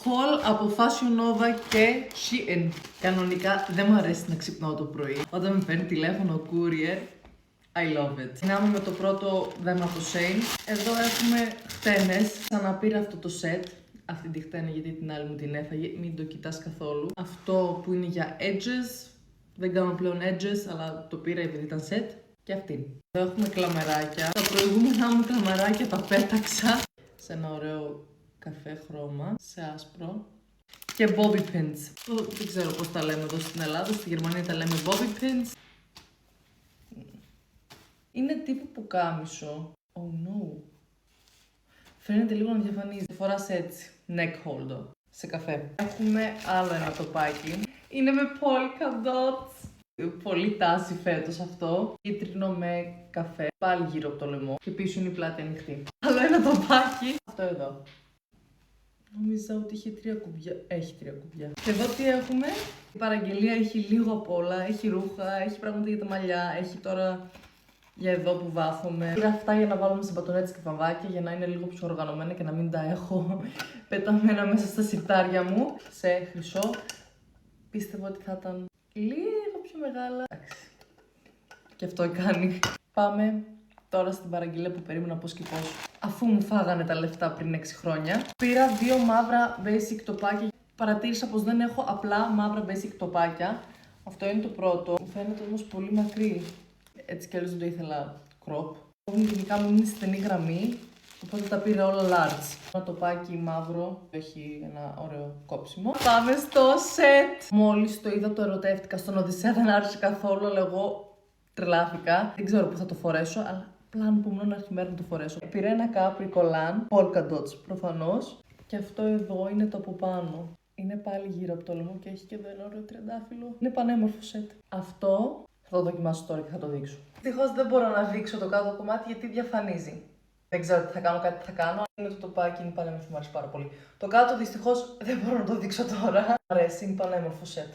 haul από Fashion Nova και Shein. Κανονικά δεν μου αρέσει να ξυπνάω το πρωί. Όταν με παίρνει τηλέφωνο courier, I love it. Ξεκινάμε με το πρώτο δέμα από Shein. Εδώ έχουμε χτένες. Ξαναπήρα αυτό το set. Αυτή τη χτένη γιατί την άλλη μου την έφαγε. Μην το κοιτάς καθόλου. Αυτό που είναι για edges. Δεν κάνω πλέον edges, αλλά το πήρα επειδή ήταν set. Και αυτή. Εδώ έχουμε κλαμεράκια. Τα προηγούμενα μου κλαμεράκια τα πέταξα σε ένα ωραίο καφέ χρώμα, σε άσπρο. Και bobby pins. Δεν ξέρω πώς τα λέμε εδώ στην Ελλάδα, στη Γερμανία τα λέμε bobby pins. Είναι τύπου πουκάμισο. Oh no. Φαίνεται λίγο να διαφανίζει. Φοράς έτσι. Neck holder. Σε καφέ. Έχουμε άλλο ένα τοπάκι. Είναι με polka dots. Πολύ τάση φέτος αυτό. Κίτρινο με καφέ. Πάλι γύρω από το λαιμό. Και πίσω είναι η πλάτη ανοιχτή. Άλλο ένα τοπάκι. Αυτό εδώ. Νόμιζα ότι είχε 3 κουμπιά. Έχει 3 κουμπιά. Και εδώ τι έχουμε. Η παραγγελία έχει λίγο απ' όλα. Έχει ρούχα, έχει πράγματα για τα μαλλιά. Έχει τώρα για εδώ που βάφομαι. Πήρα αυτά για να βάλουμε σε μπατονέτες και βαμβάκια για να είναι λίγο πιο οργανωμένα και να μην τα έχω πεταμένα μέσα στα σιρτάρια μου. Σε χρυσό. Πίστευα ότι θα ήταν λίγο πιο μεγάλα. Εντάξει. Και αυτό κάνει. Πάμε τώρα στην παραγγελία που περίμενα πώς και πώς. Αφού μου φάγανε τα λεφτά πριν 6 χρόνια. Πήρα 2 μαύρα basic τοπάκια. Παρατήρησα πως δεν έχω απλά μαύρα basic τοπάκια. Αυτό είναι το πρώτο. Μου φαίνεται όμως πολύ μακρύ. Έτσι κι αλλιώς δεν το ήθελα crop. Γενικά μου είναι στενή γραμμή. Οπότε τα πήρα όλα large. Ένα τοπάκι μαύρο, έχει ένα ωραίο κόψιμο. Πάμε στο set! Μόλις το είδα το ερωτεύτηκα στον Οδυσσέα, δεν άρεσε καθόλου, αλλά εγώ τρελάθηκα. Δεν ξέρω πού θα το φορέσω, αλλά απλά ανυπομονώ να έρθει η μέρα να το φορέσω. Πήρα ένα Capri Collan, polka dots προφανώς. Και αυτό εδώ είναι το από πάνω. Είναι πάλι γύρω από το λαιμό και έχει και εδώ ένα ωραίο τριαντάφυλλο. Είναι πανέμορφο set. Αυτό θα το δοκιμάσω τώρα και θα το δείξω. Δυστυχώς δεν μπορώ να δείξω το κάτω κομμάτι γιατί διαφανίζει. Δεν ξέρω τι θα κάνω, κάτι θα κάνω. Είναι το τοπάκι, είναι πανέμορφο, μου αρέσει πάρα πολύ. Το κάτω δυστυχώς δεν μπορώ να το δείξω τώρα. Μ' αρέσει, είναι πανέμορφο σετ.